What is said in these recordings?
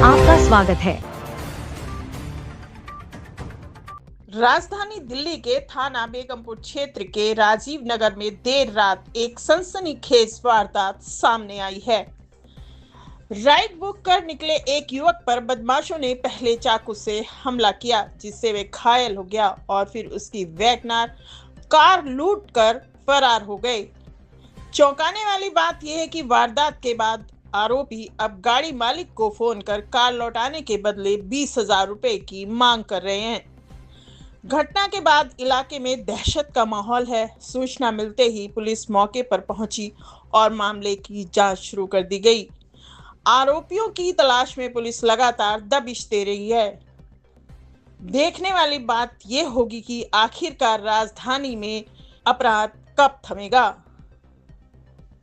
आपका स्वागत है। राजधानी दिल्ली के थाना बेगमपुर क्षेत्र के राजीव नगर में देर रात एक सनसनीखेज वारदात सामने आई है। राइड बुक कर निकले एक युवक पर बदमाशों ने पहले चाकू से हमला किया, जिससे वे घायल हो गया और फिर उसकी वैगनआर कार लूट कर फरार हो गए। चौंकाने वाली बात यह है कि वारदात के बाद आरोपी अब गाड़ी मालिक को फोन कर कार लौटाने के बदले 20,000 रुपए की मांग कर रहे हैं। घटना के बाद इलाके में दहशत का माहौल है। सूचना मिलते ही पुलिस मौके पर पहुंची और मामले की जांच शुरू कर दी गई। आरोपियों की तलाश में पुलिस लगातार दबिश दे रही है। देखने वाली बात यह होगी कि आखिरकार राजधानी में अपराध कब थमेगा।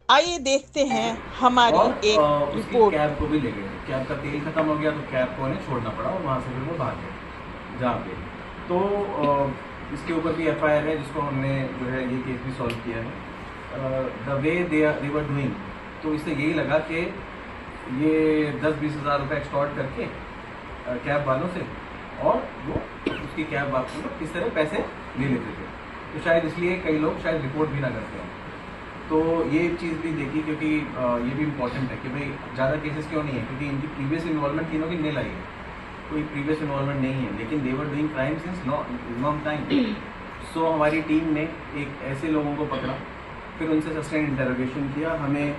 आइए देखते हैं हमारी एक रिपोर्ट। कैब को भी ले गए, कैब का तेल खत्म हो गया तो कैब को उन्हें छोड़ना पड़ा और वहाँ से फिर वो भाग गए जहाँ पे। तो इसके ऊपर भी एफआईआर है, जिसको हमने जो है ये केस भी सॉल्व किया है। The way they were doing, तो इससे यही लगा कि ये 10-20 हज़ार रुपये एक्सटॉर्ट करके कैब वालों से और वो उसकी कैब वालों को किस तरह पैसे ले लेते थे। तो शायद इसलिए कई लोग शायद रिपोर्ट भी ना करते हैं। तो ये चीज़ भी देखी, क्योंकि ये भी इम्पोर्टेंट है कि भाई ज़्यादा केसेस क्यों नहीं है, क्योंकि इनकी प्रीवियस इन्वॉल्वमेंट तीनों की नील आई है, कोई प्रीवियस इन्वॉल्वमेंट नहीं है, लेकिन they were doing crime since long time. So हमारी टीम ने एक ऐसे लोगों को पकड़ा, फिर उनसे सस्टेन इंटरोगेशन किया। हमें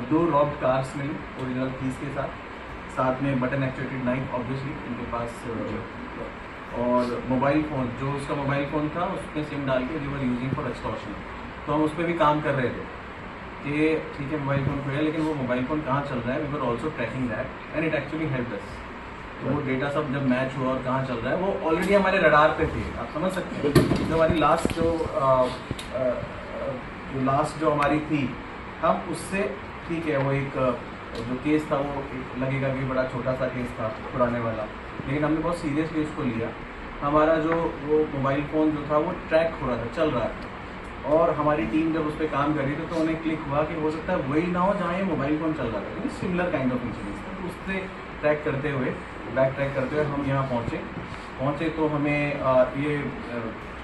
2 रॉब्ड कार्स मिली ओरिजिनल कीज के साथ में बटन एक्चुएटेड नाइफ ऑब्वियसली उनके पास, और मोबाइल फ़ोन, जो उसका मोबाइल फ़ोन था उसमें सिम डाल के we were using for extortion. तो हम उस पर भी काम कर रहे थे कि ठीक है मोबाइल फ़ोन खोया, लेकिन वो मोबाइल फ़ोन कहाँ चल रहा है, we were also tracking that and it actually help us. तो वो डेटा सब जब मैच हुआ और कहाँ चल रहा है, वो ऑलरेडी हमारे रडार पे थे, आप समझ सकते हैं। जो हमारी लास्ट जो हमारी थी, हम उससे ठीक है, वो एक जो केस था वो लगेगा कि बड़ा छोटा सा केस था छुड़ाने वाला, लेकिन हमने बहुत सीरियसली उसको लिया। हमारा जो वो मोबाइल फ़ोन जो था वो ट्रैक हो रहा था, चल रहा था, और हमारी टीम जब उस पर काम कर रही थी तो उन्हें क्लिक हुआ कि हो सकता है वही ना हो जहाँ ये मोबाइल फ़ोन चल रहा था, लेकिन सिमिलर काइंड ऑफ इंसिडेंस था। तो उससे ट्रैक करते हुए, बैक ट्रैक करते हुए हम यहाँ पहुँचे तो हमें ये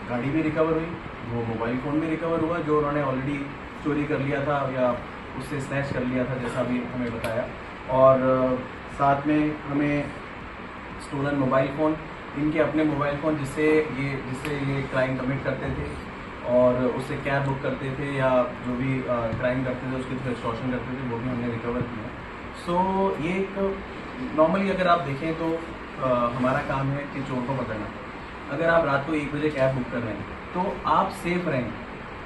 गाड़ी भी रिकवर हुई, वो मोबाइल फ़ोन भी रिकवर हुआ जो उन्होंने ऑलरेडी चोरी कर लिया था या उससे स्नैच कर लिया था, जैसा भी हमें बताया। और साथ में हमें स्टोलन मोबाइल फ़ोन, इनके अपने मोबाइल फ़ोन जिससे ये क्राइम कमिट करते थे और उससे कैब बुक करते थे या जो भी क्राइम करते थे उसके थ्रू एक्सटॉर्शन करते थे, वो भी हमने रिकवर किया। सो ये एक नॉर्मली अगर आप देखें तो हमारा काम है कि चोर को पकड़ना। अगर आप रात को 1 बजे कैब बुक कर रहे हैं तो आप सेफ रहें,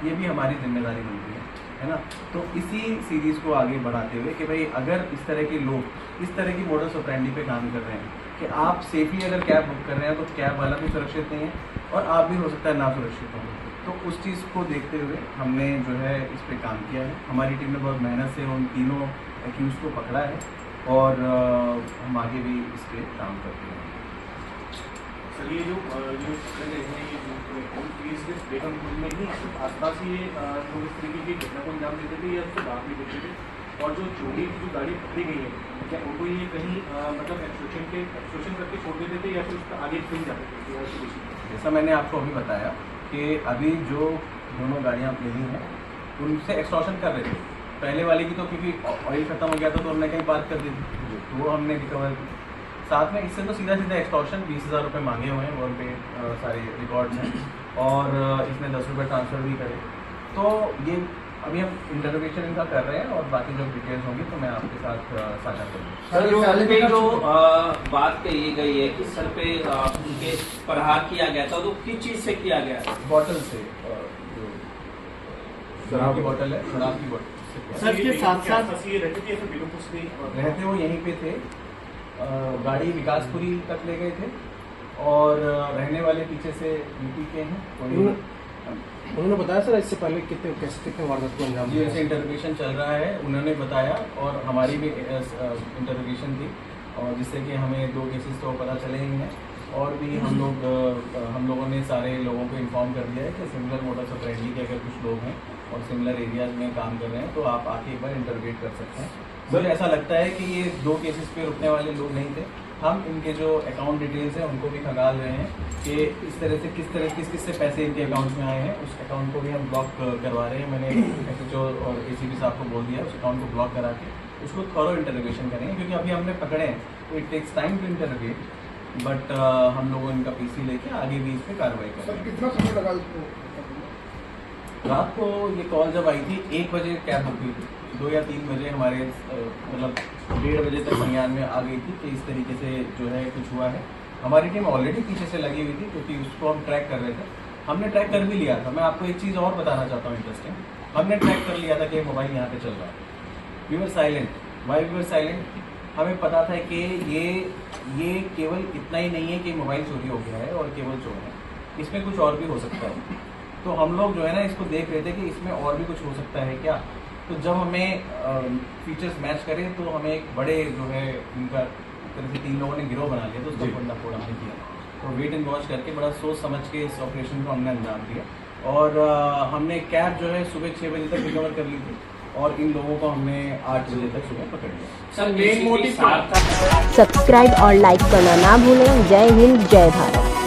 ये भी हमारी जिम्मेदारी बनती है ना। तो इसी सीरीज़ को आगे बढ़ाते हुए कि भाई अगर इस तरह के लोग इस तरह की मॉडस ऑपरेंडी पे काम कर रहे हैं कि आप सेफली अगर कैब बुक कर रहे हैं तो कैब वाला भी सुरक्षित नहीं है और आप भी हो सकता है ना सुरक्षित हों। तो उस चीज़ को देखते हुए हमने जो है इस पर काम किया है। हमारी टीम ने बहुत मेहनत से उन तीनों एक्यूज़ को पकड़ा है और हम आगे भी इस पर काम करते हैं। सर ये जो पकड़े गए हैं ये सिर्फ बेगमपुर में ही आसपास ही लोग इस तरीके की घटना को अंजाम देते थे या उससे बाहर भी देते थे, और जो चोरी की जो गाड़ी पकड़ी गई है क्या उनको ये कहीं मतलब एक्सटॉर्शन करके छोड़ देते थे या फिर उसका आगे कहीं जाते थे? जैसा मैंने आपको अभी बताया कि अभी जो दोनों गाड़ियाँ मिली हैं उनसे एक्सटॉर्शन कर रहे थे। पहले वाले की तो क्योंकि ऑयल ख़त्म हो गया था तो हमने कहीं पार्क कर दी थी, तो वो हमने रिकवर की। साथ में इससे तो सीधा एक्सटॉर्शन 20,000 रुपये मांगे हुए हैं, वो पे सारे रिकॉर्ड्स हैं, और इसने 10 रुपये ट्रांसफ़र भी करे। तो ये अभी हम इंटरोगेशन इनका कर रहे हैं और बाकी जब डिटेल्स होंगी तो मैं आपके साथ साझा करूँगा। सर पे जो बात कही गई है कि सर पे उनके प्रहार किया गया था, तो किस चीज़ से किया गया? बॉटल से, जो शराब की बॉटल है, शराब की बॉटल। सर के साथ साथ ये रहते थे या फिर बेगमपुर से रहते वो यहीं पे थे, गाड़ी विकासपुरी तक ले गए थे और रहने वाले पीछे से यूपी के हैं। उन्होंने बताया सर इससे पहले कितने वारदात को अंजाम दिया? जैसे इंटरोगेशन चल रहा है उन्होंने बताया और हमारी भी इंटरोगेशन थी, और जिससे कि हमें 2 केसेस तो पता चले ही हैं, और भी हम लोगों ने सारे लोगों को इन्फॉर्म कर दिया है कि सिमिलर मोडस ऑपरेंडी के अगर कुछ लोग हैं और सिमिलर एरियाज में काम कर रहे हैं तो आप आके एक बार इंटरोगेट कर सकते हैं। मुझे ऐसा लगता है कि ये 2 केसेस पे रुकने वाले लोग नहीं थे। हम इनके जो अकाउंट डिटेल्स हैं उनको भी खंगाल रहे हैं कि इस तरह से किस से पैसे इनके अकाउंट्स में आए हैं। उस अकाउंट को भी हम ब्लॉक करवा रहे हैं। मैंने SHO और ACP साहब को बोल दिया उस अकाउंट को ब्लॉक करा के उसको थॉरो इंटरोगेशन करेंगे, क्योंकि अभी हमने पकड़े हैं तो it takes time to interrogate, but हम लोगों इनका PC लेके आगे भी इस पर कार्रवाई करेंगे। कितना समय लगा इसको? रात को ये कॉल जब आई थी 1 बजे कैब बुक हुई थी, 2 या 3 बजे हमारे मतलब 1:30 बजे तक संज्ञान में आ गई थी कि इस तरीके से जो है कुछ हुआ है। हमारी टीम ऑलरेडी पीछे से लगी हुई थी क्योंकि उसको हम ट्रैक कर रहे थे। हमने ट्रैक कर भी लिया था। मैं आपको एक चीज़ और बताना चाहता हूँ इंटरेस्टिंग, हमने ट्रैक कर लिया था कि मोबाइल यहाँ पे चल रहा है। We were silent. Why we were silent? हमें पता था कि ये केवल इतना ही नहीं है कि मोबाइल चोरी हो गया है और केवल चोर है, इसमें कुछ और भी हो सकता है। तो हम लोग जो है ना इसको देख रहे थे कि इसमें और भी कुछ हो सकता है क्या। तो जब हमें फीचर्स मैच करे तो हमें एक बड़े जो है इनका तरह से 3 लोगों ने गिरोह बना लिया, तो उसका फोड़ हमने किया। तो वेट एंड वॉच करके बड़ा सोच समझ के इस ऑपरेशन को हमने अंजाम दिया और हमने कैब जो है सुबह 6 बजे तक रिकवर कर ली थी और इन लोगों को हमने 8 बजे तक सुबह पकड़ लिया। सर मेन मोटिव सब्सक्राइब और लाइक करना ना भूलें। जय हिंद, जय भारत।